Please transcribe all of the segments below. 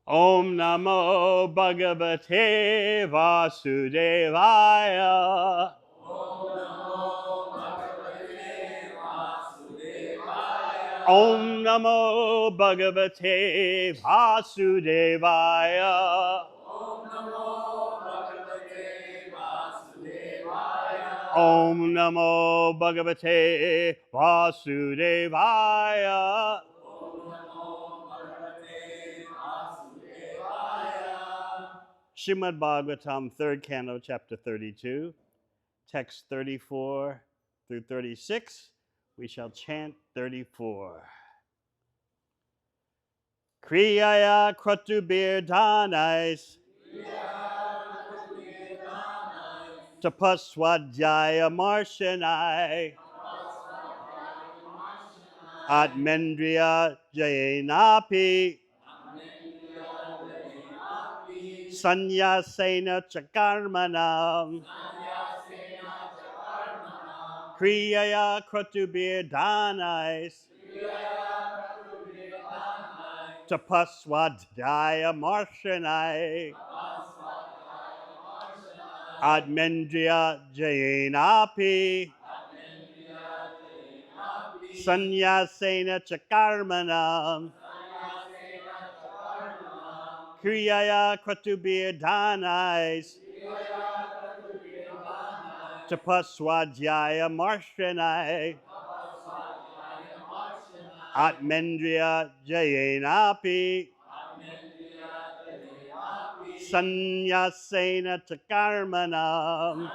Om Namo Bhagavate Vasudevaya. Om Namo Bhagavate Vasudevaya. Om Namo Bhagavate Vasudevaya. Srimad Bhagavatam, 3rd Canto, Chapter 32, text 34 through 36. We shall chant 34. Kriyaya Kratubir Dhanais Tapaswadhyaya Marshanai Atmendriya Jayenapi Sanyasena Chakarmanam Kriyaya Kratubir Dhanais Tapaswadhyaya Marshanai Atmendriya Jayenapi Sanyasena Chakarmanam Kriyaya Kratubir Dhanais Tapaswadhyaya Marshanai Atmendriya Jayenapi Sanyasena Chakarmanam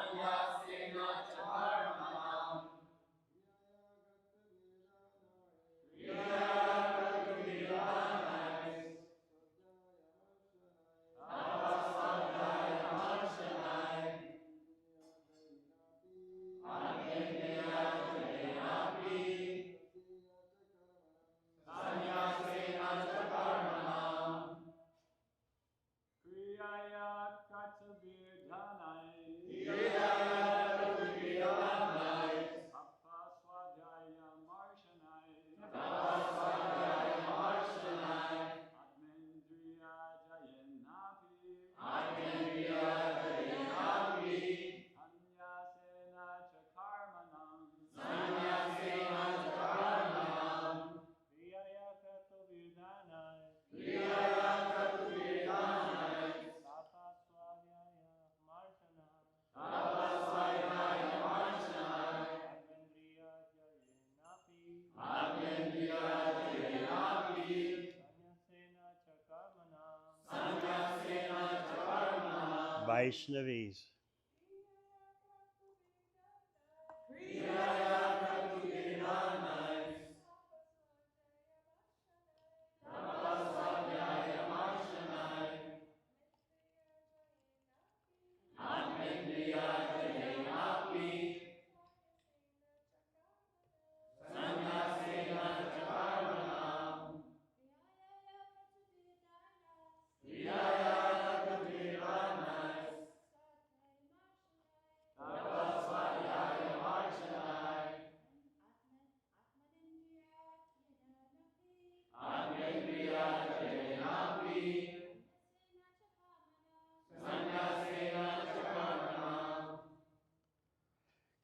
Vaishnavis.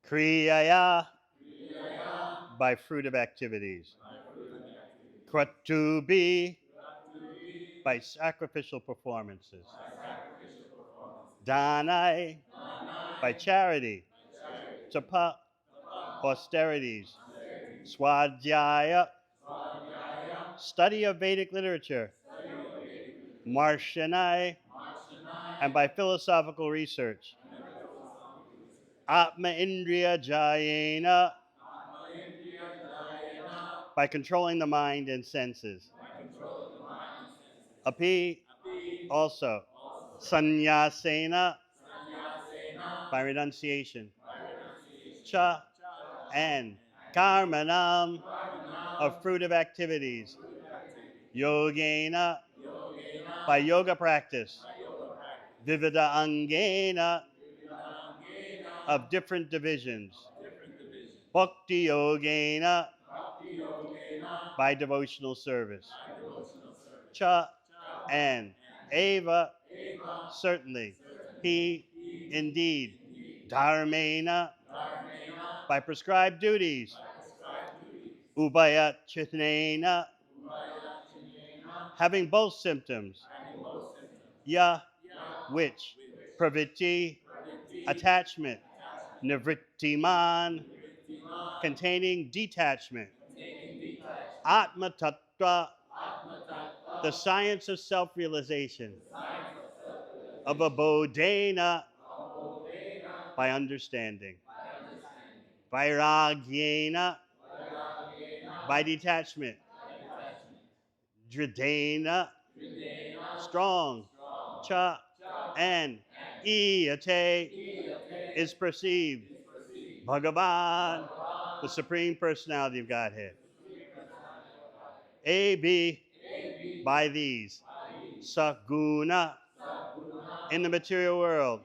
Kriyaya, by fruit of activities. Kratubi, by sacrificial performances. Danai, by charity. Tapa, austerities. Swadhyaya, study of Vedic literature. Marshanai, and by philosophical research. Atma Indriya Jayena, by controlling the mind and senses. Api, also. Sanyasena, by renunciation. Cha, and. Karmanam, of fruit of activities. Yogena, by yoga practice. Vivida Angena, of different divisions. Bhakti Yogena, by devotional service. Cha, and eva, certainly, he, indeed, dharmena, by prescribed duties, ubhaya chitnena, having both symptoms, ya, which, pravritti, attachment, nivrittiman, containing detachment, atma tattva, the science of self-realization, of abodhena, by understanding, vairagyena, by detachment, dridena, strong, cha, and iyate, is perceived, Bhagavan, the Supreme Personality of Godhead. A.B. by these, saguna, in the material world,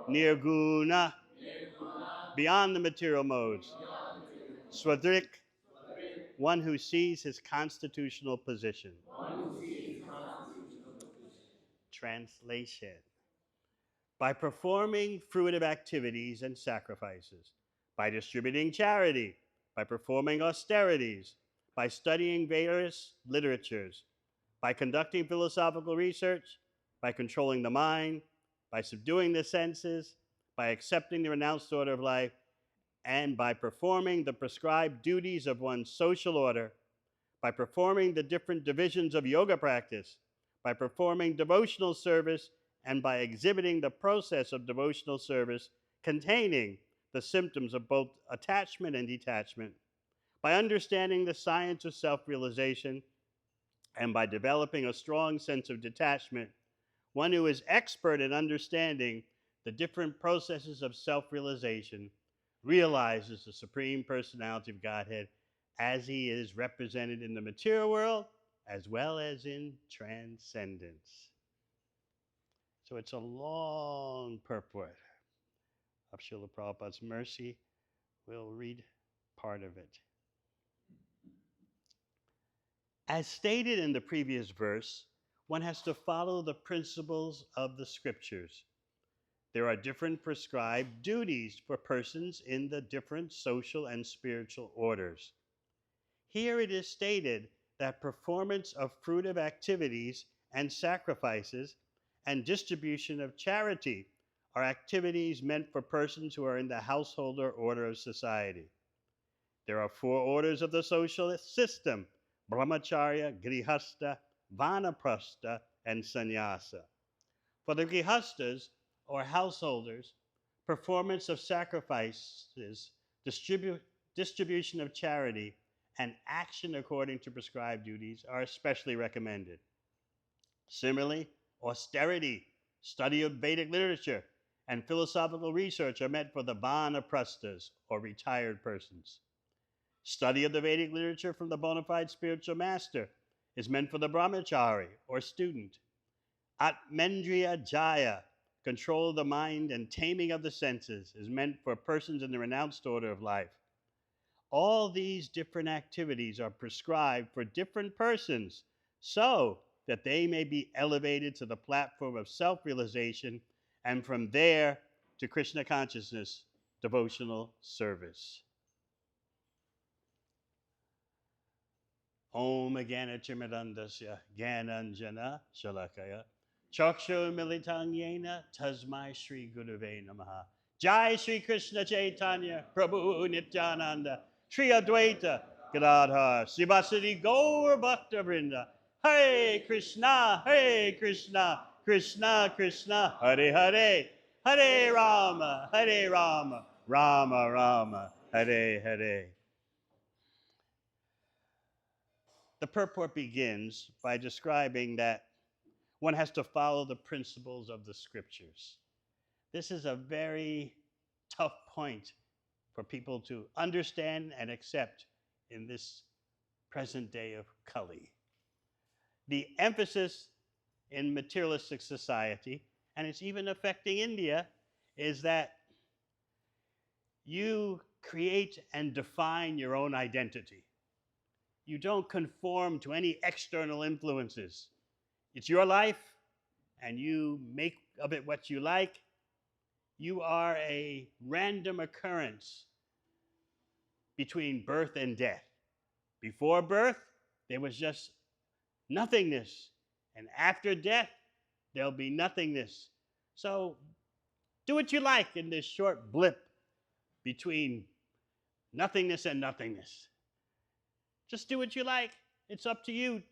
nirguna, beyond the material modes, swadrik, one who sees his constitutional position. Translation. By performing fruitive activities and sacrifices, by distributing charity, by performing austerities, by studying various literatures, by conducting philosophical research, by controlling the mind, by subduing the senses, by accepting the renounced order of life, and by performing the prescribed duties of one's social order, by performing the different divisions of yoga practice, by performing devotional service, and by exhibiting the process of devotional service containing the symptoms of both attachment and detachment, by understanding the science of self-realization, and by developing a strong sense of detachment, one who is expert in understanding the different processes of self-realization realizes the Supreme Personality of Godhead as he is represented in the material world as well as in transcendence. So it's a long purport of Srila Prabhupada's mercy. We'll read part of it. As stated in the previous verse, one has to follow the principles of the scriptures. There are different prescribed duties for persons in the different social and spiritual orders. Here it is stated that performance of fruitive activities and sacrifices and distribution of charity are activities meant for persons who are in the household or order of society. There are 4 orders of the social system: brahmacharya, grihastha, vanaprastha, and sannyasa. For the grihasthas, or householders, performance of sacrifices, distribution of charity, and action according to prescribed duties are especially recommended. Similarly, austerity, study of Vedic literature, and philosophical research are meant for the vanaprasthas, or retired persons. Study of the Vedic literature from the bona fide spiritual master is meant for the brahmachari, or student. Atmendriya Jaya, control of the mind and taming of the senses, is meant for persons in the renounced order of life. All these different activities are prescribed for different persons so that they may be elevated to the platform of self-realization and from there to Krishna consciousness, devotional service. Om Gyanachirmadandasya Gyananjana Shalakaya Chakshu Militang Yena Tasmai Shri Gurave Namaha. Jai Shri Krishna Chaitanya Prabhu Nityananda Shri Advaita Gadadhar Srivasadi Gaur Bhakta Vrinda. Hare Krishna, Krishna Krishna, Hare Hare, Hare Rama, Rama Rama, Hare Hare. The purport begins by describing that one has to follow the principles of the scriptures. This is a very tough point for people to understand and accept in this present day of Kali. The emphasis in materialistic society, and it's even affecting India, is that you create and define your own identity. You don't conform to any external influences. It's your life, and you make of it what you like. You are a random occurrence between birth and death. Before birth, there was just nothingness. And after death, there'll be nothingness. So do what you like in this short blip between nothingness and nothingness. Just do what you like. It's up to you.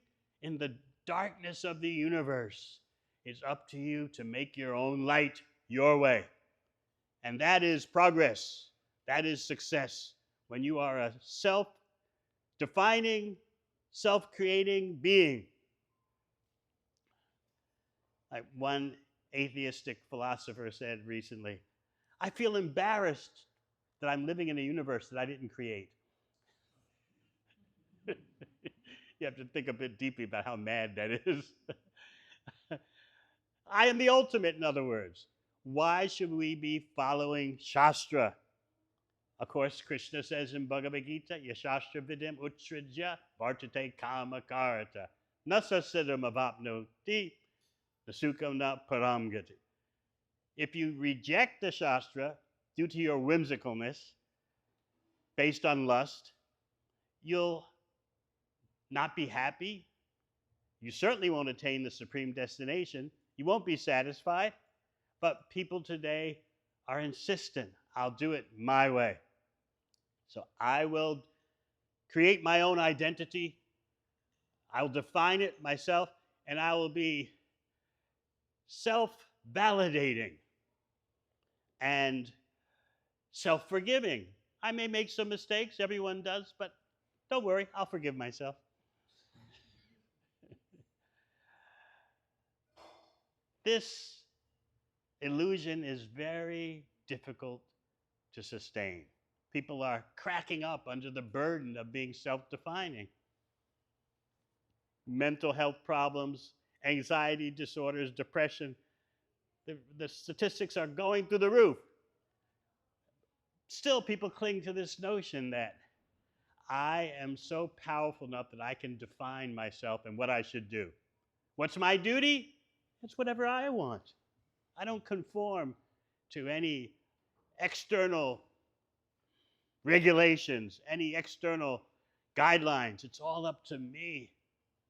In the darkness of the universe, it's up to you to make your own light your way. And that is progress. That is success. When you are a self-defining, self-creating being. Like one atheistic philosopher said recently, I feel embarrassed that I'm living in a universe that I didn't create. You have to think a bit deeply about how mad that is. I am the ultimate, in other words. Why should we be following Shastra? Of course, Krishna says in Bhagavad Gita, Yashastra vidim utsrija vartate kama karata. Nasasidam avapnoti, nasukam na paramgati. If you reject the Shastra due to your whimsicalness, based on lust, you'll not be happy. You certainly won't attain the supreme destination. You won't be satisfied. But people today are insistent, I'll do it my way. So I will create my own identity. I will define it myself, and I will be self-validating and self-forgiving. I may make some mistakes, everyone does, but don't worry, I'll forgive myself. This illusion is very difficult to sustain. People are cracking up under the burden of being self-defining. Mental health problems, anxiety disorders, depression, the statistics are going through the roof. Still, people cling to this notion that I am so powerful enough that I can define myself and what I should do. What's my duty? It's whatever I want. I don't conform to any external regulations, any external guidelines. It's all up to me.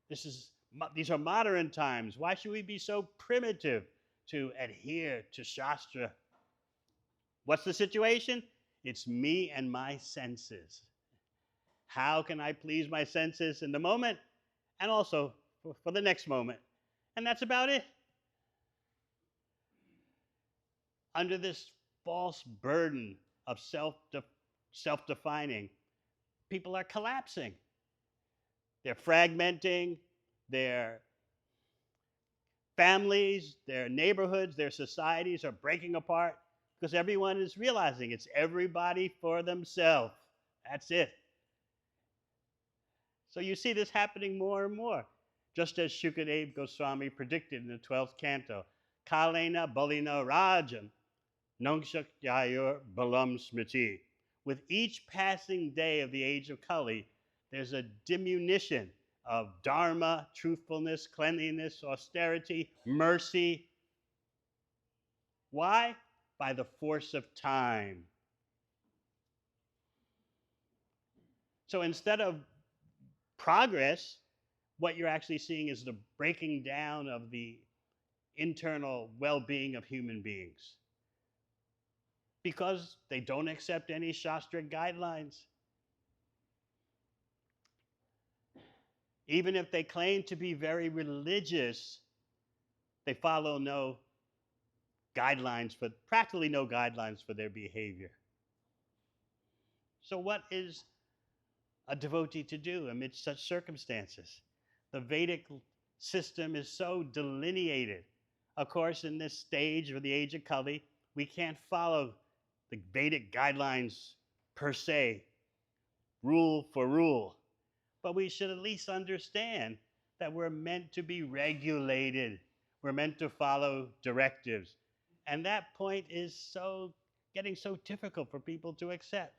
These are modern times. Why should we be so primitive to adhere to Shastra? What's the situation? It's me and my senses. How can I please my senses in the moment and also for the next moment? And that's about it. Under this false burden of self-defining, people are collapsing. They're fragmenting their families, their neighborhoods, their societies are breaking apart because everyone is realizing it's everybody for themselves. That's it. So you see this happening more and more, just as Shukadeva Goswami predicted in the 12th canto. Kalena balina rajan, nongshak yayur balam smriti. With each passing day of the age of Kali, there's a diminution of dharma, truthfulness, cleanliness, austerity, mercy. Why? By the force of time. So instead of progress, what you're actually seeing is the breaking down of the internal well-being of human beings, because they don't accept any Shastra guidelines. Even if they claim to be very religious, they follow practically no guidelines for their behavior. So what is a devotee to do amidst such circumstances? The Vedic system is so delineated. Of course, in this stage of the age of Kali, we can't follow the Vedic guidelines per se, rule for rule. But we should at least understand that we're meant to be regulated. We're meant to follow directives. And that point is getting so difficult for people to accept.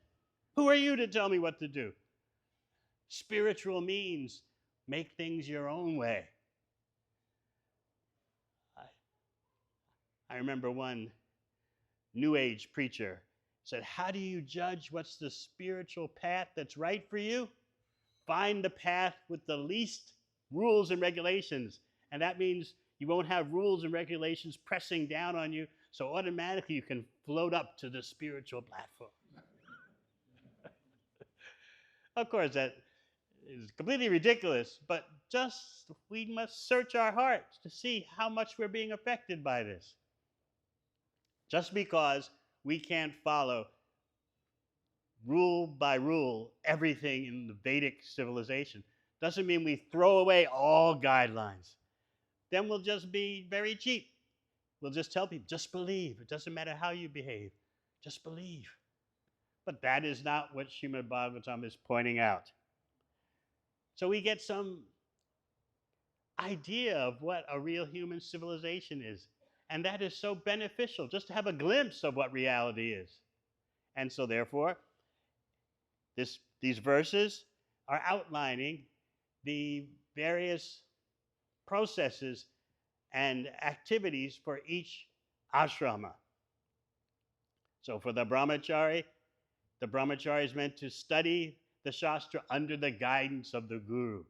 Who are you to tell me what to do? Spiritual means make things your own way. I remember one New Age preacher said, how do you judge what's the spiritual path that's right for you? Find the path with the least rules and regulations. And that means you won't have rules and regulations pressing down on you, so automatically you can float up to the spiritual platform. Of course, that is completely ridiculous, but just we must search our hearts to see how much we're being affected by this. Just because we can't follow rule by rule everything in the Vedic civilization doesn't mean we throw away all guidelines. Then we'll just be very cheap. We'll just tell people, just believe. It doesn't matter how you behave. Just believe. But that is not what Srimad Bhagavatam is pointing out. So we get some idea of what a real human civilization is. And that is so beneficial, just to have a glimpse of what reality is. And so therefore, these verses are outlining the various processes and activities for each ashrama. So for the brahmachari is meant to study the Shastra under the guidance of the Guru.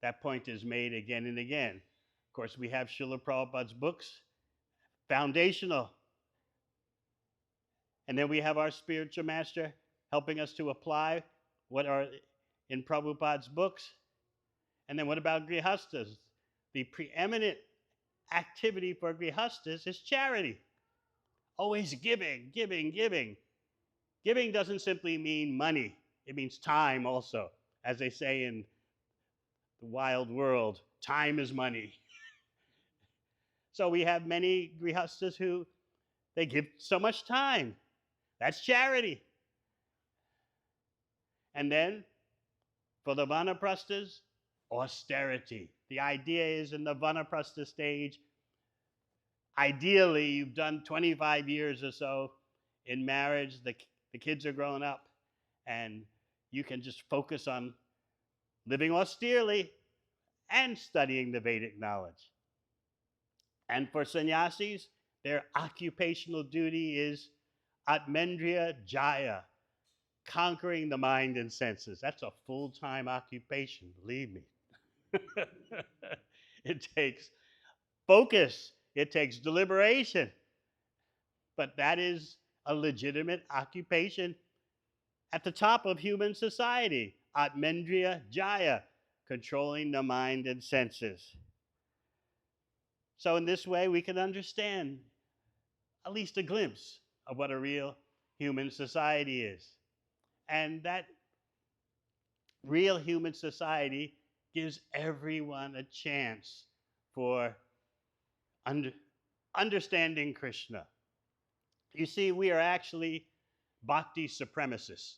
That point is made again and again. Of course, we have Srila Prabhupada's books, foundational. And then we have our spiritual master helping us to apply what are in Prabhupada's books. And then what about grihastas? The preeminent activity for grihastas is charity. Always giving, giving, giving. Giving doesn't simply mean money. It means time also. As they say in the wild world, time is money. So we have many grihastas who they give so much time. That's charity. And then for the vanaprasthas, austerity. The idea is in the vanaprastha stage, ideally you've done 25 years or so in marriage, the kids are growing up, and you can just focus on living austerely and studying the Vedic knowledge. And for sannyasis, their occupational duty is atmendriya jaya, conquering the mind and senses. That's a full-time occupation, believe me. It takes focus, it takes deliberation, but that is a legitimate occupation at the top of human society. Atmendriya jaya, controlling the mind and senses. So in this way, we can understand at least a glimpse of what a real human society is. And that real human society gives everyone a chance for understanding Krishna. You see, we are actually Bhakti supremacists.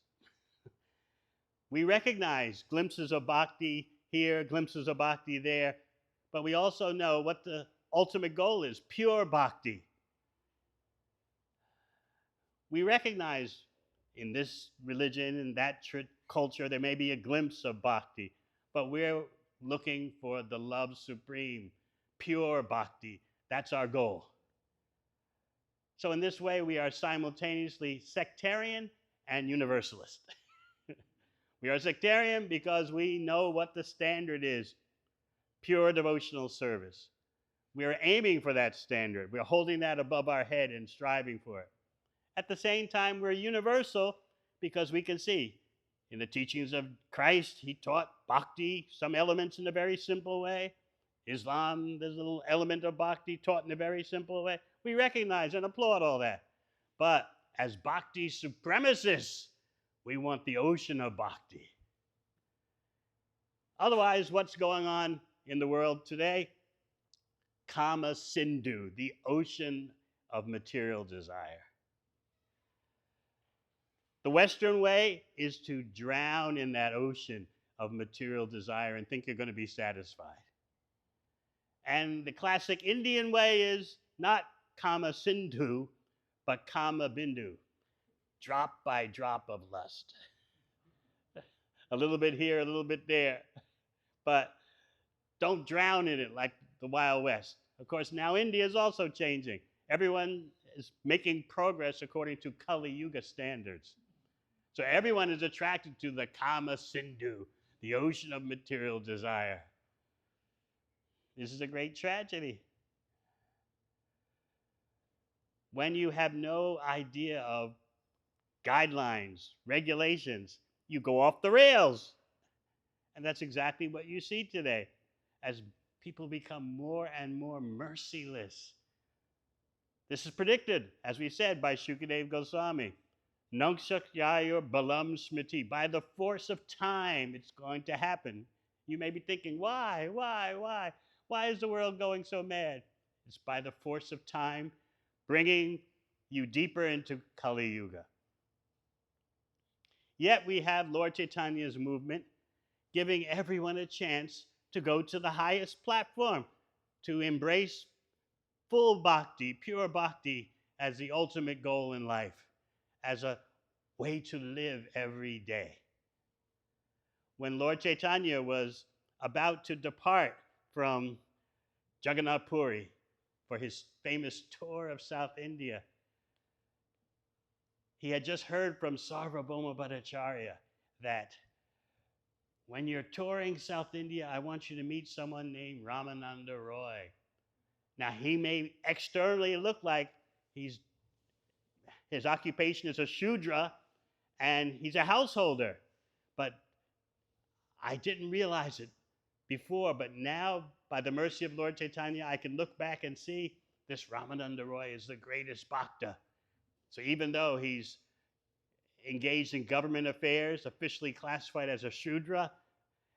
We recognize glimpses of Bhakti here, glimpses of Bhakti there, but we also know what the ultimate goal is, pure Bhakti. We recognize in this religion, in that culture, there may be a glimpse of Bhakti, but we're looking for the love supreme, pure Bhakti. That's our goal. So in this way, we are simultaneously sectarian and universalist. We are sectarian because we know what the standard is, pure devotional service. We are aiming for that standard. We're holding that above our head and striving for it. At the same time, we're universal because we can see in the teachings of Christ, he taught bhakti, some elements in a very simple way. Islam, there's a little element of bhakti taught in a very simple way. We recognize and applaud all that. But as bhakti supremacists, we want the ocean of bhakti. Otherwise, what's going on in the world today? Kama Sindhu, the ocean of material desire. The Western way is to drown in that ocean of material desire and think you're going to be satisfied. And the classic Indian way is not Kama Sindhu, but Kama Bindu, drop by drop of lust. A little bit here, a little bit there, but don't drown in it like the Wild West. Of course, now India is also changing. Everyone is making progress according to Kali Yuga standards. So everyone is attracted to the Kama Sindhu, the ocean of material desire. This is a great tragedy. When you have no idea of guidelines, regulations, you go off the rails. And that's exactly what you see today as people become more and more merciless. This is predicted, as we said, by Shukadeva Goswami. Nangshakyayur balam smriti. By the force of time, it's going to happen. You may be thinking, why? Why is the world going so mad? It's by the force of time, bringing you deeper into Kali Yuga. Yet we have Lord Chaitanya's movement giving everyone a chance to go to the highest platform, to embrace full bhakti, pure bhakti, as the ultimate goal in life, as a way to live every day. When Lord Chaitanya was about to depart from Jagannath Puri for his famous tour of South India, he had just heard from Sarvabhauma Bhattacharya that when you're touring South India, I want you to meet someone named Ramananda Roy. Now, he may externally look like his occupation is a Shudra and he's a householder, but I didn't realize it before, but now, by the mercy of Lord Chaitanya, I can look back and see this Ramananda Roy is the greatest bhakta. So even though he's engaged in government affairs, officially classified as a Shudra,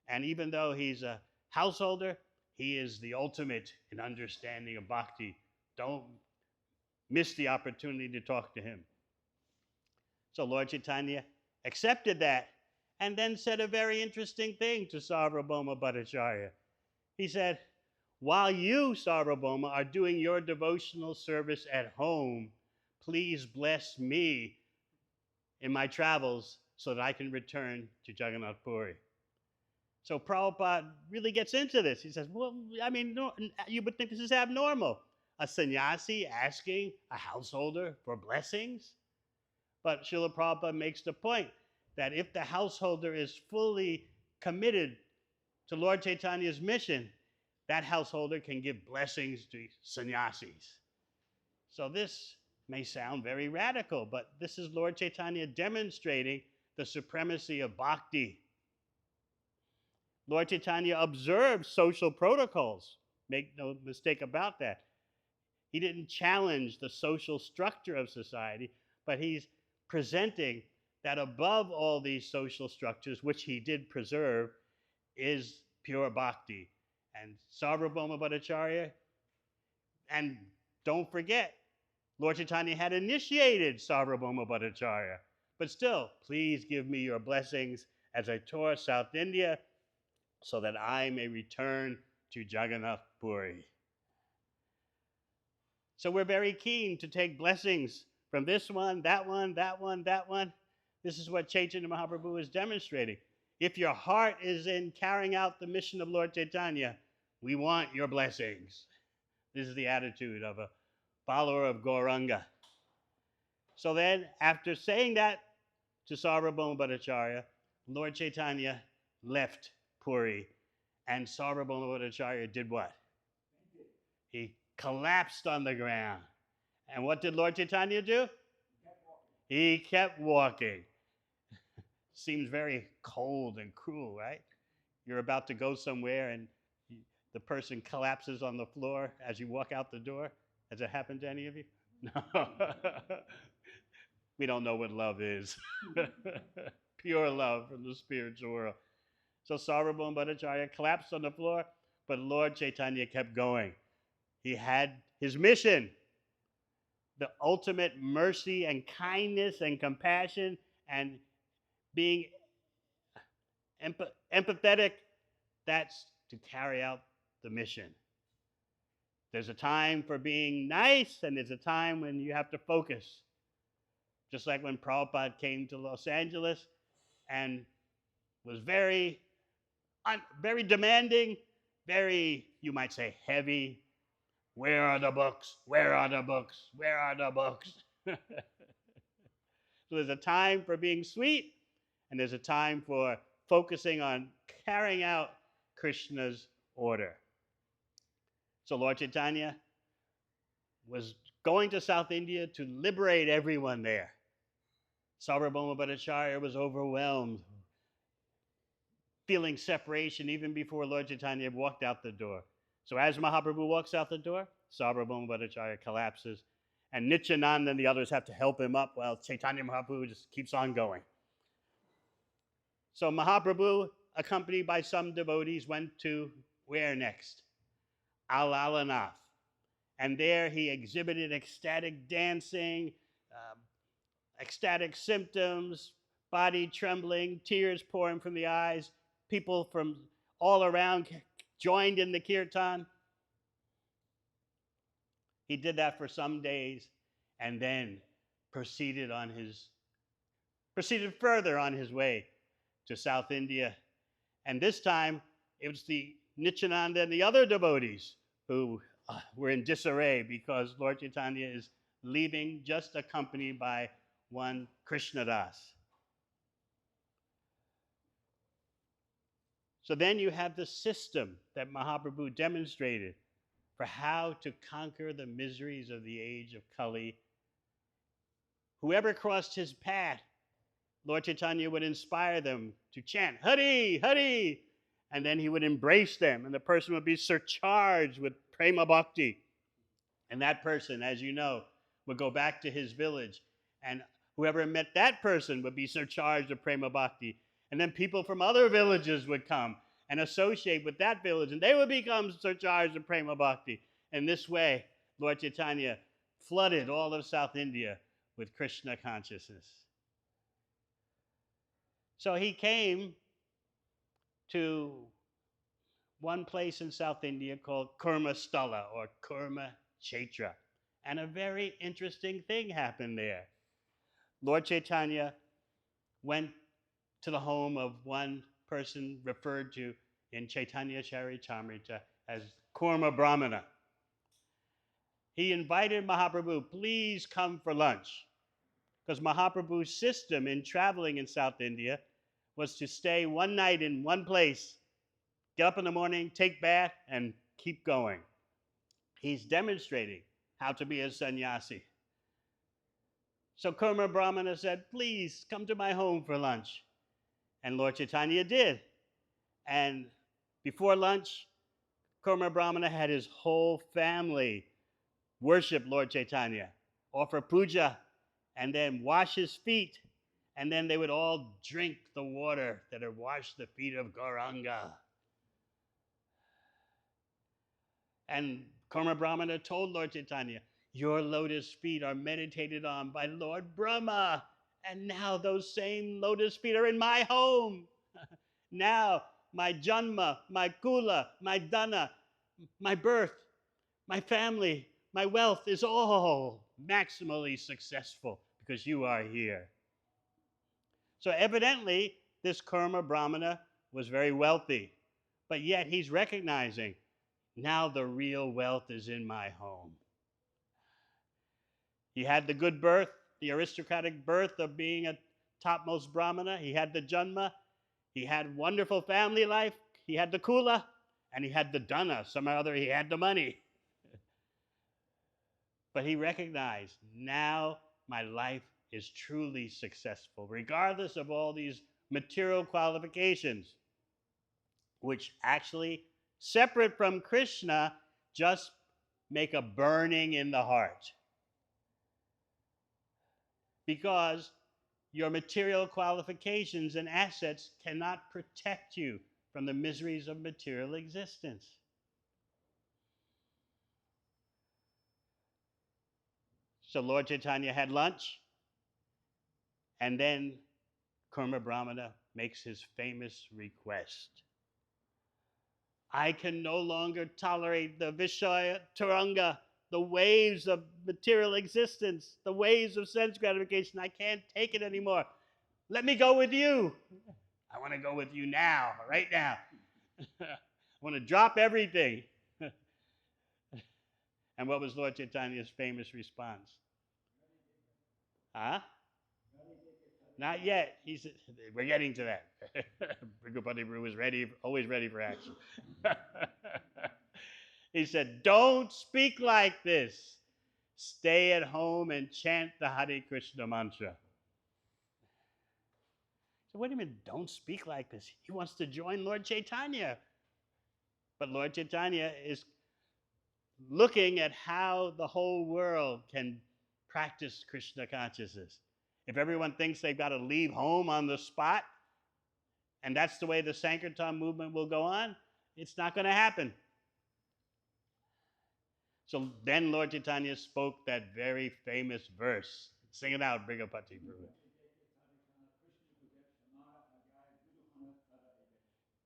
and even though he's a householder, he is the ultimate in understanding of bhakti. Don't miss the opportunity to talk to him. So Lord Chaitanya accepted that and then said a very interesting thing to Sarvabhauma Bhattacharya. He said, while you, Sarvabhauma, are doing your devotional service at home, please bless me in my travels so that I can return to Jagannath Puri. So Prabhupada really gets into this. He says, well, I mean, no, you would think this is abnormal. A sannyasi asking a householder for blessings? But Srila Prabhupada makes the point that if the householder is fully committed to Lord Chaitanya's mission, that householder can give blessings to sannyasis. So this may sound very radical, but this is Lord Chaitanya demonstrating the supremacy of bhakti. Lord Chaitanya observed social protocols. Make no mistake about that. He didn't challenge the social structure of society, but he's presenting that above all these social structures, which he did preserve, is pure bhakti. And Sarvabhauma Bhattacharya, and don't forget, Lord Chaitanya had initiated Sarvabhauma Bhattacharya. But still, please give me your blessings as I tour South India so that I may return to Jagannath Puri. So we're very keen to take blessings from this one, that one, that one, that one. This is what Chaitanya Mahaprabhu is demonstrating. If your heart is in carrying out the mission of Lord Chaitanya, we want your blessings. This is the attitude of a follower of Gauranga. So then, after saying that to Sarvabhauma Bhattacharya, Lord Chaitanya left Puri, and Sarvabhauma Bhattacharya did what? He collapsed on the ground. And what did Lord Chaitanya do? He kept walking. Seems very cold and cruel, right? You're about to go somewhere and the person collapses on the floor as you walk out the door. Has it happened to any of you? No. We don't know what love is. Pure love from the spiritual world. So Sarvabhauma Bhattacharya collapsed on the floor, but Lord Chaitanya kept going. He had his mission, the ultimate mercy and kindness and compassion and being empathetic. That's to carry out the mission. There's a time for being nice, and there's a time when you have to focus. Just like when Prabhupada came to Los Angeles and was very demanding, very, you might say, heavy, Where are the books? Where are the books? Where are the books? So there's a time for being sweet, and there's a time for focusing on carrying out Krishna's order. So Lord Chaitanya was going to South India to liberate everyone there. Sarvabhauma Bhattacharya was overwhelmed, feeling separation even before Lord Chaitanya walked out the door. So as Mahaprabhu walks out the door, Sarvabhauma Bhattacharya collapses, and Nityananda and the others have to help him up while Chaitanya Mahaprabhu just keeps on going. So Mahaprabhu, accompanied by some devotees, went to where next? Alalanath. And there he exhibited ecstatic dancing, ecstatic symptoms, body trembling, tears pouring from the eyes. People from all around joined in the kirtan. He did that for some days and then proceeded further on his way to South India. And this time it was the Nityananda and the other devotees who were in disarray because Lord Chaitanya is leaving just accompanied by one Krishnadas. So then you have the system that Mahaprabhu demonstrated for how to conquer the miseries of the age of Kali. Whoever crossed his path, Lord Chaitanya would inspire them to chant, Hari, Hari, and then he would embrace them, and the person would be surcharged with prema bhakti. And that person, as you know, would go back to his village, and whoever met that person would be surcharged with prema bhakti. And then people from other villages would come and associate with that village, and they would become surcharged with prema bhakti. And this way, Lord Chaitanya flooded all of South India with Krishna consciousness. So he came to one place in South India called Kurma Sthala or Kurma Kshetra. And a very interesting thing happened there. Lord Chaitanya went to the home of one person referred to in Chaitanya Charitamrita as Kurma Brahmana. He invited Mahaprabhu, please come for lunch. Because Mahaprabhu's system in traveling in South India was to stay one night in one place, get up in the morning, take bath, and keep going. He's demonstrating how to be a sannyasi. So Kurma Brahmana said, please come to my home for lunch. And Lord Chaitanya did. And before lunch, Kurma Brahmana had his whole family worship Lord Chaitanya, offer puja, and then wash his feet. And then they would all drink the water that had washed the feet of Gauranga. And Kurma Brahmana told Lord Chaitanya, your lotus feet are meditated on by Lord Brahma. And now those same lotus feet are in my home. Now my janma, my kula, my dana, my birth, my family, my wealth is all maximally successful because you are here. So evidently, this Kurma Brahmana was very wealthy, but yet he's recognizing, now the real wealth is in my home. He had the good birth, the aristocratic birth of being a topmost Brahmana. He had the janma. He had wonderful family life. He had the kula, and he had the dana. Somehow or other, he had the money. But he recognized, now my life is truly successful, regardless of all these material qualifications, which actually, separate from Krishna, just make a burning in the heart. Because your material qualifications and assets cannot protect you from the miseries of material existence. So Lord Chaitanya had lunch, and then Kurma Brahmana makes his famous request. I can no longer tolerate the Vishaya Taranga, the waves of material existence, the waves of sense gratification. I can't take it anymore. Let me go with you. I want to go with you now, right now. I want to drop everything. And what was Lord Chaitanya's famous response? Huh? Not yet. He said, we're getting to that. Brigapati Prabhu was ready, always ready for action. He said, don't speak like this. Stay at home and chant the Hare Krishna mantra. So what do you mean, don't speak like this? He wants to join Lord Chaitanya. But Lord Chaitanya is looking at how the whole world can practice Krishna consciousness. If everyone thinks they've got to leave home on the spot, and that's the way the Sankirtan movement will go on, it's not going to happen. So then Lord Chaitanya spoke that very famous verse. Sing it out, Brigapati Prabhu.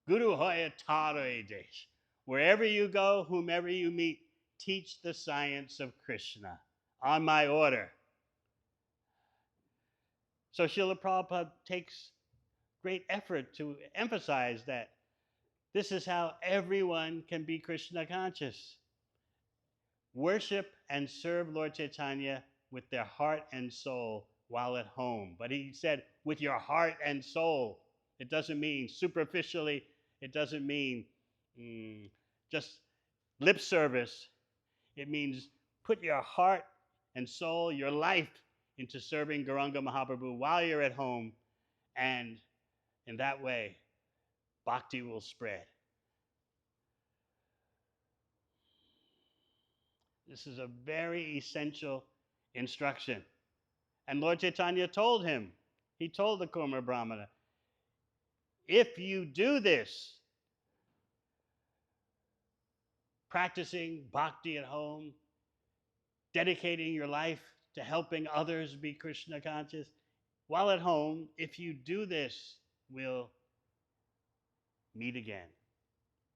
Guru Hoya Taro Desh. Wherever you go, whomever you meet, teach the science of Krishna on my order. So Srila Prabhupada takes great effort to emphasize that this is how everyone can be Krishna conscious. Worship and serve Lord Chaitanya with their heart and soul while at home. But he said, with your heart and soul. It doesn't mean superficially, it doesn't mean just lip service. It means put your heart and soul, your life, into serving Gauranga Mahaprabhu while you're at home. And in that way, bhakti will spread. This is a very essential instruction. And Lord Chaitanya told him, he told the Kurma Brahmana, if you do this, practicing bhakti at home, dedicating your life to helping others be Krishna conscious, while at home, if you do this, we'll meet again.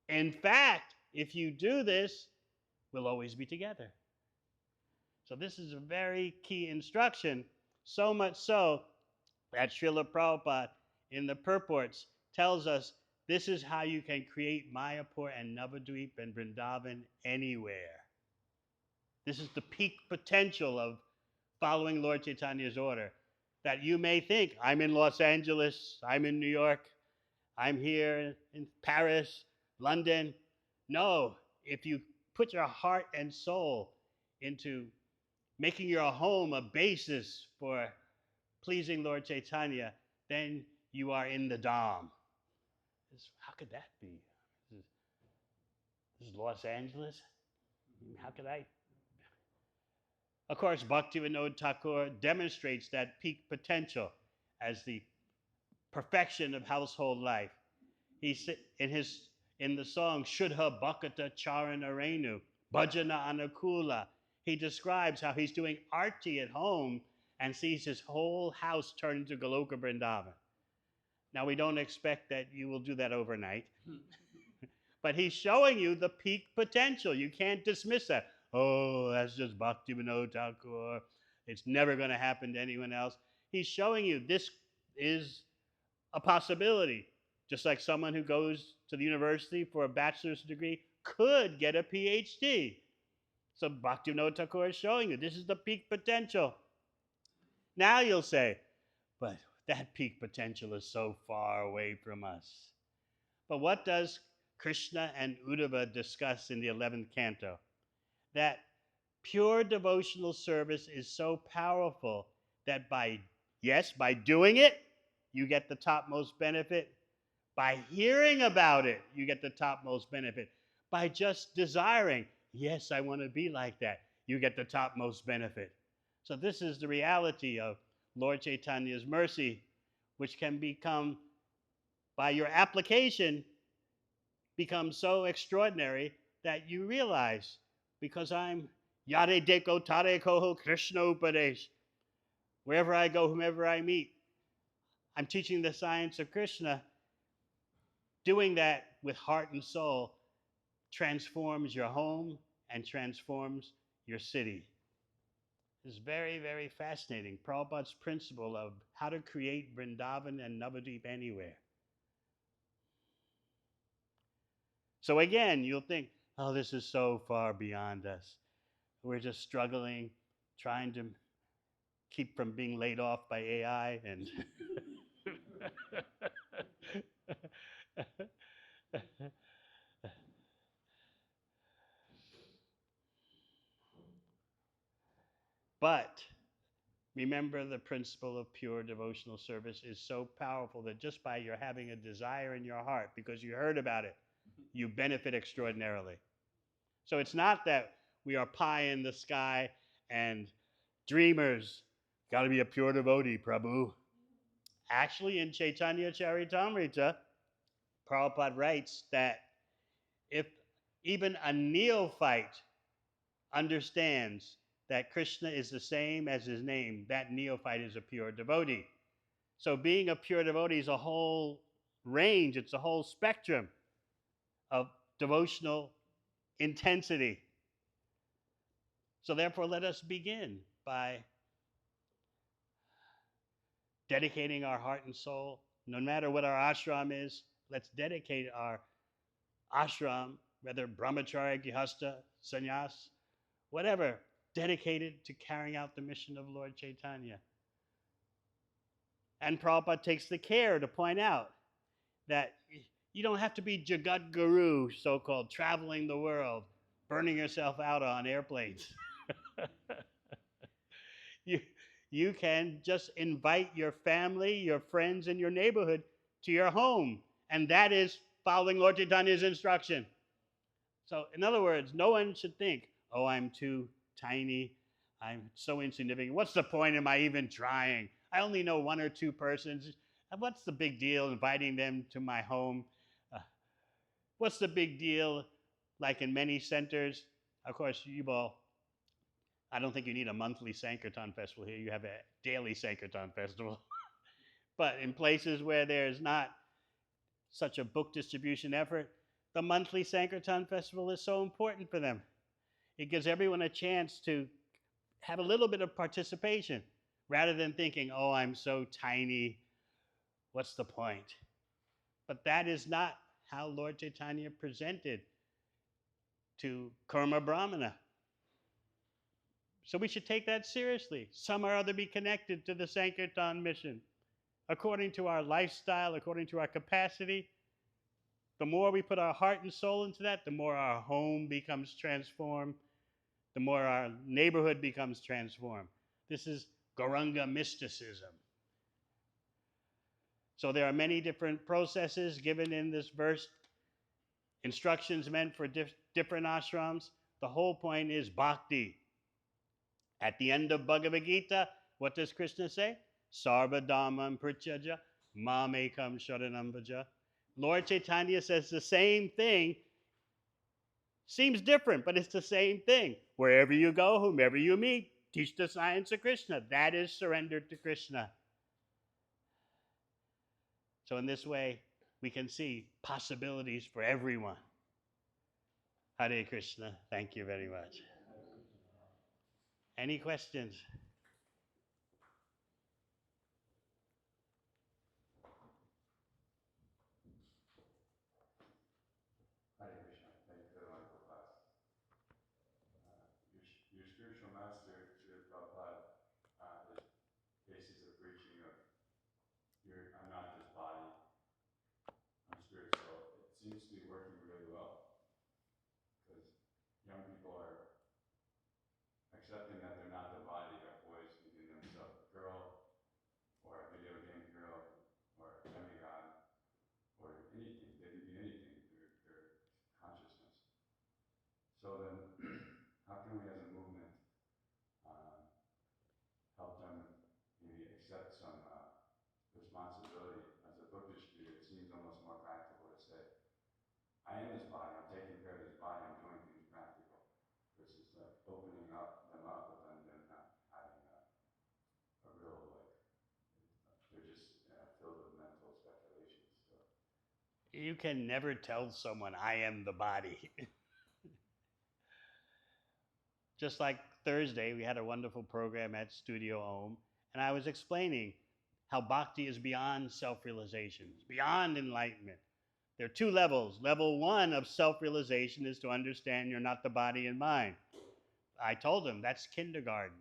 In fact, if you do this, we'll always be together. So this is a very key instruction, so much so that Srila Prabhupada in the purports tells us this is how you can create Mayapur and Navadvip and Vrindavan anywhere. This is the peak potential of following Lord Chaitanya's order. That you may think, I'm in Los Angeles, I'm in New York, I'm here in Paris, London. No, if you put your heart and soul into making your home a basis for pleasing Lord Chaitanya, then you are in the Dham. How could that be? This is Los Angeles? How could I? Of course, Bhaktivinoda Thakur demonstrates that peak potential as the perfection of household life. He's in the song Shuddha Bhakata Charana Renu, Bhajana Anukula. He describes how he's doing arti at home and sees his whole house turn into Goloka Vrindavan. Now, we don't expect that you will do that overnight, but he's showing you the peak potential. You can't dismiss that. Oh, that's just Bhaktivinoda Thakur. It's never going to happen to anyone else. He's showing you this is a possibility. Just like someone who goes to the university for a bachelor's degree could get a PhD. So Bhaktivinoda Thakur is showing you this is the peak potential. Now you'll say, but that peak potential is so far away from us. But what does Krishna and Uddhava discuss in the 11th canto? That pure devotional service is so powerful that by doing it, you get the topmost benefit. By hearing about it, you get the topmost benefit. By just desiring, yes, I want to be like that, you get the topmost benefit. So this is the reality of Lord Chaitanya's mercy, which can become, by your application, become so extraordinary that you realize, because I'm Yare Deko Tare Koho Krishna Upadesh, wherever I go, whomever I meet, I'm teaching the science of Krishna. Doing that with heart and soul transforms your home and transforms your city. It's very, very fascinating. Prabhupada's principle of how to create Vrindavan and Navadvip anywhere. So again, you'll think, oh, this is so far beyond us. We're just struggling, trying to keep from being laid off by AI and but remember, the principle of pure devotional service is so powerful that just by your having a desire in your heart, because you heard about it, you benefit extraordinarily. So it's not that we are pie in the sky and dreamers. Got to be a pure devotee, Prabhu. Actually, in Chaitanya Charitamrita, Prabhupada writes that if even a neophyte understands that Krishna is the same as his name, that neophyte is a pure devotee. So being a pure devotee is a whole range, it's a whole spectrum of devotional intensity. So therefore, let us begin by dedicating our heart and soul. No matter what our ashram is, let's dedicate our ashram, whether brahmacharya, gihasta, sannyas, whatever, dedicated to carrying out the mission of Lord Chaitanya. And Prabhupada takes the care to point out that you don't have to be Jagat Guru, so-called, traveling the world, burning yourself out on airplanes. You can just invite your family, your friends, and your neighborhood to your home. And that is following Lord Chaitanya's instruction. So, in other words, no one should think, oh, I'm too tiny, I'm so insignificant. What's the point? Am I even trying? I only know one or two persons. What's the big deal inviting them to my home? What's the big deal? Like in many centers, of course, you all, I don't think you need a monthly Sankirtan festival here. You have a daily Sankirtan festival. But in places where there's not such a book distribution effort, the monthly Sankirtan festival is so important for them. It gives everyone a chance to have a little bit of participation rather than thinking, oh, I'm so tiny, what's the point? But that is not how Lord Chaitanya presented to Kurma Brahmana. So we should take that seriously. Some or other be connected to the Sankirtan mission. According to our lifestyle, according to our capacity, the more we put our heart and soul into that, the more our home becomes transformed, the more our neighborhood becomes transformed. This is Gauranga mysticism. So there are many different processes given in this verse, instructions meant for different ashrams. The whole point is bhakti. At the end of Bhagavad Gita, what does Krishna say? Sarva dhammam prityaja mamekam sharanam bhaja. Lord Chaitanya says the same thing. Seems different, but it's the same thing. Wherever you go, whomever you meet, teach the science of Krishna. That is surrendered to Krishna. So in this way, we can see possibilities for everyone. Hare Krishna. Thank you very much. Any questions? Hare Krishna. Thank you for the wonderful class. Your spiritual master, Srila Prabhupada, his basis of preaching of I'm not this body, I'm spiritual. It seems to be working really well because young people are accepting that they're not the body, that boys thinking themselves a girl or a video game girl or a demigod or anything. They can be anything, their consciousness. So then, how can we as a movement help them maybe accept some responsibility? As a Buddhist view, it seems almost more practical to say, I am this body, I'm taking care of this body, I'm doing things practical, versus like opening them up, but then they're not having a real, like, they're just filled with mental speculations still. You can never tell someone, I am the body. Just like Thursday, we had a wonderful program at Studio Om, and I was explaining how bhakti is beyond self-realization, it's beyond enlightenment. There are two levels. Level one of self-realization is to understand you're not the body and mind. I told them that's kindergarten.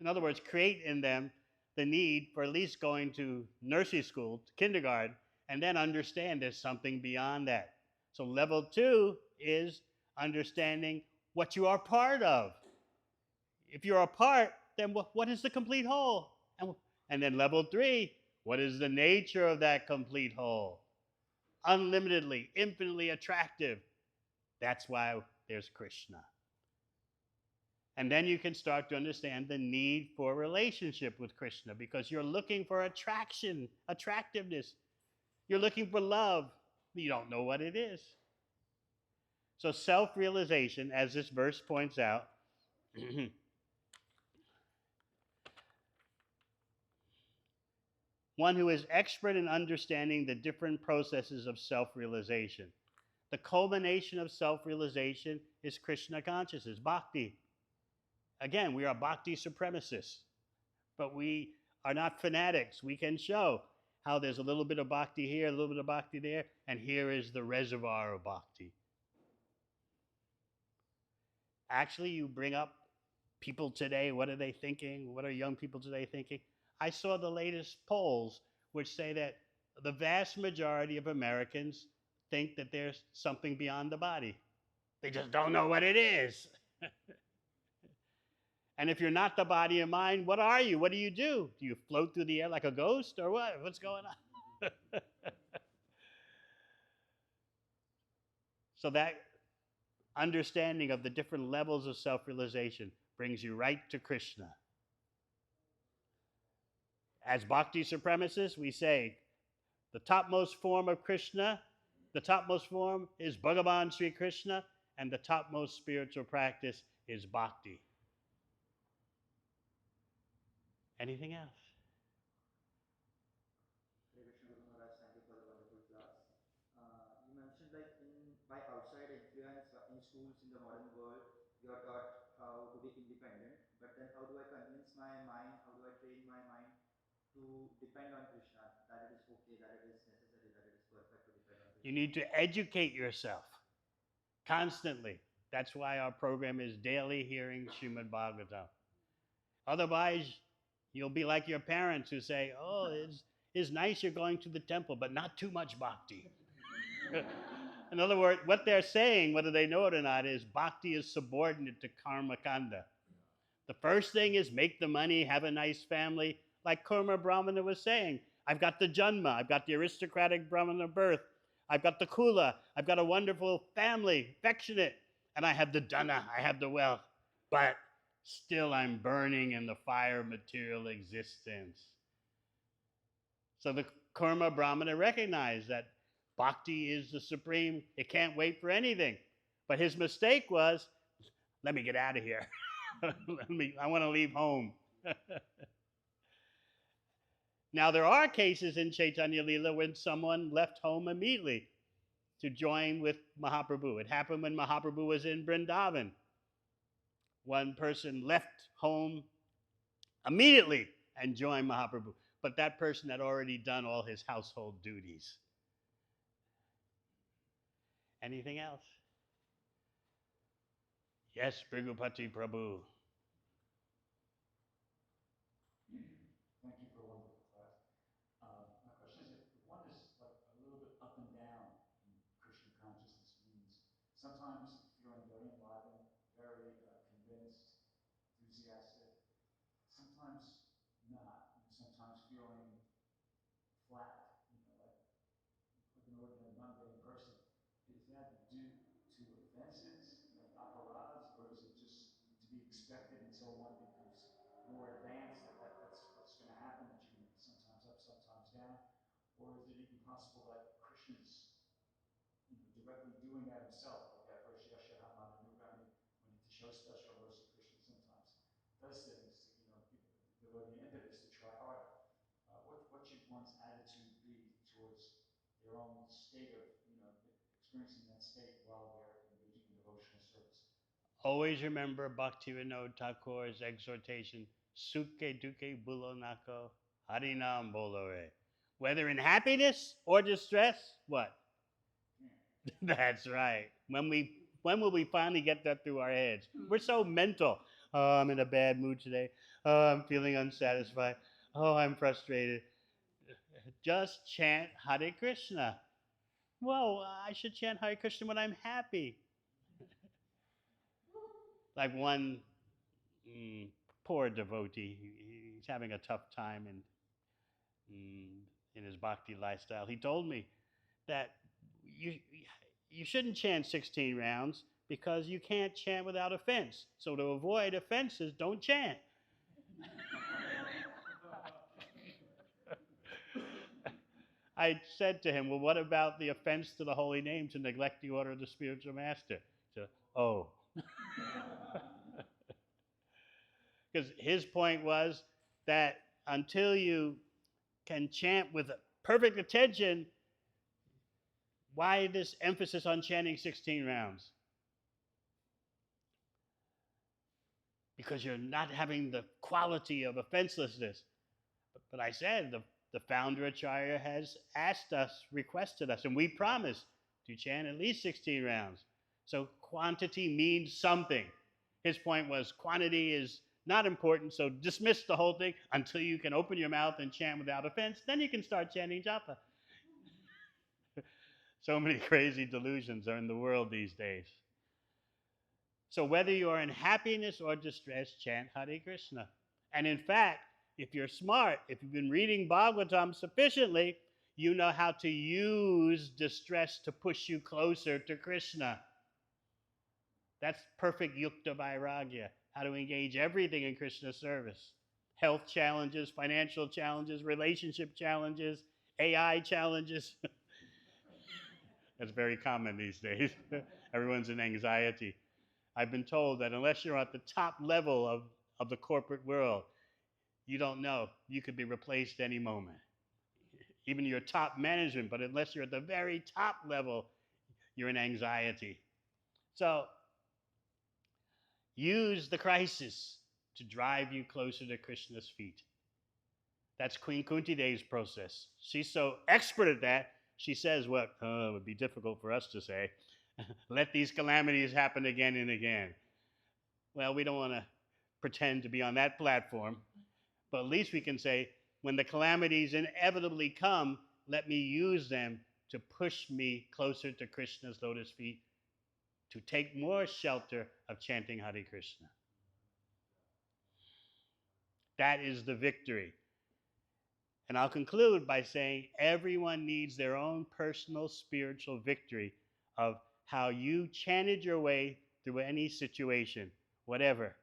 In other words, create in them the need for at least going to nursery school, to kindergarten, and then understand there's something beyond that. So level 2 is understanding what you are part of. If you're a part, then what is the complete whole? And then level 3, what is the nature of that complete whole? Unlimitedly, infinitely attractive. That's why there's Krishna. And then you can start to understand the need for relationship with Krishna, because you're looking for attraction, attractiveness. You're looking for love. You don't know what it is. So self-realization, as this verse points out, one who is expert in understanding the different processes of self-realization. The culmination of self-realization is Krishna consciousness, bhakti. Again, we are bhakti supremacists, but we are not fanatics. We can show how there's a little bit of bhakti here, a little bit of bhakti there, and here is the reservoir of bhakti. Actually, you bring up people today, what are they thinking? What are young people today thinking? I saw the latest polls which say that the vast majority of Americans think that there's something beyond the body. They just don't know what it is. And if you're not the body and mind, what are you? What do? Do you float through the air like a ghost or what? What's going on? So that understanding of the different levels of self-realization brings you right to Krishna. As bhakti supremacists, we say the topmost form of Krishna, the topmost form is Bhagavan Sri Krishna, and the topmost spiritual practice is bhakti. Anything else? Thank you for the wonderful class. You mentioned like by outside influence in schools in the modern world, you are taught how to be independent. But then how do I convince my mind? How do I train my mind to depend on Krishna? That it is okay, that it is necessary, that it is perfect to depend on Krishna. You need to educate yourself constantly. That's why our program is daily hearing Srimad Bhagavatam. Otherwise, you'll be like your parents who say, oh, it's nice you're going to the temple, but not too much bhakti. In other words, what they're saying, whether they know it or not, is bhakti is subordinate to karma kanda. The first thing is make the money, have a nice family, like Kurma Brahmana was saying. I've got the janma, I've got the aristocratic Brahmana birth, I've got the kula, I've got a wonderful family, affectionate, and I have the dana, I have the wealth, but still I'm burning in the fire of material existence. So the Kurma Brahmana recognized that bhakti is the supreme, it can't wait for anything. But his mistake was, let me get out of here. I want to leave home. Now, there are cases in Chaitanya Leela when someone left home immediately to join with Mahaprabhu. It happened when Mahaprabhu was in Vrindavan. One person left home immediately and joined Mahaprabhu, but that person had already done all his household duties. Anything else? Yes, Brigupati Prabhu. Thank you for a wonderful class. My question is, if one is like a little bit up and down in Krishna consciousness, means sometimes feeling very enlivened, very convinced, enthusiastic, sometimes not, sometimes feeling flat, like an ordinary mundane person. Is that due to offenses, like aparads, or is it just to be expected until one becomes more advanced that's what's going to happen, that you're going to be sometimes up, sometimes down? Or is it even possible that Krishna's directly doing that himself, like that verse Yasha Hamana Nugani, when he shows special mercy, Krishna sometimes does things to give the devotee an impetus to try harder. What should one's attitude be towards their own state of experiencing that state while they're engaging in devotional service? Always remember Bhaktivinoda Thakur's exhortation, Sukhe Dukhe Bulo Nako, Harinam Bolore. Whether in happiness or distress, what? That's right. When we When will we finally get that through our heads? We're so mental. Oh, I'm in a bad mood today. Oh, I'm feeling unsatisfied. Oh, I'm frustrated. Just chant Hare Krishna. Whoa, I should chant Hare Krishna when I'm happy. Like one poor devotee, he's having a tough time in his bhakti lifestyle. He told me that you you shouldn't chant 16 rounds because you can't chant without offense. So to avoid offenses, don't chant. I said to him, well, what about the offense to the holy name to neglect the order of the spiritual master? He said, oh. Because his point was that until you can chant with perfect attention, why this emphasis on chanting 16 rounds? Because you're not having the quality of offenselessness. But I said, the founder Acharya has asked us, requested us, and we promised to chant at least 16 rounds. So quantity means something. His point was quantity is not important, so dismiss the whole thing until you can open your mouth and chant without offense. Then you can start chanting japa. So many crazy delusions are in the world these days. So whether you are in happiness or distress, chant Hare Krishna. And in fact, if you're smart, if you've been reading Bhagavatam sufficiently, you know how to use distress to push you closer to Krishna. That's perfect yukta vairagya, how to engage everything in Krishna's service. Health challenges, financial challenges, relationship challenges, AI challenges. That's very common these days. Everyone's in anxiety. I've been told that unless you're at the top level of the corporate world, you don't know. You could be replaced any moment. Even your top management, but unless you're at the very top level, you're in anxiety. So use the crisis to drive you closer to Krishna's feet. That's Queen Kunti Devi's process. She's so expert at that, she says what it would be difficult for us to say. Let these calamities happen again and again. Well, we don't want to pretend to be on that platform, but at least we can say, when the calamities inevitably come, let me use them to push me closer to Krishna's lotus feet, to take more shelter of chanting Hare Krishna. That is the victory. And I'll conclude by saying everyone needs their own personal spiritual victory of how you chanted your way through any situation, whatever.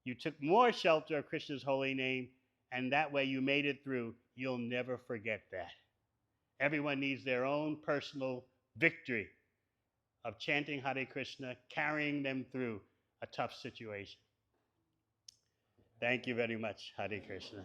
You took more shelter of Krishna's holy name, and that way you made it through. You'll never forget that. Everyone needs their own personal victory of chanting Hare Krishna, carrying them through a tough situation. Thank you very much. Hare Krishna.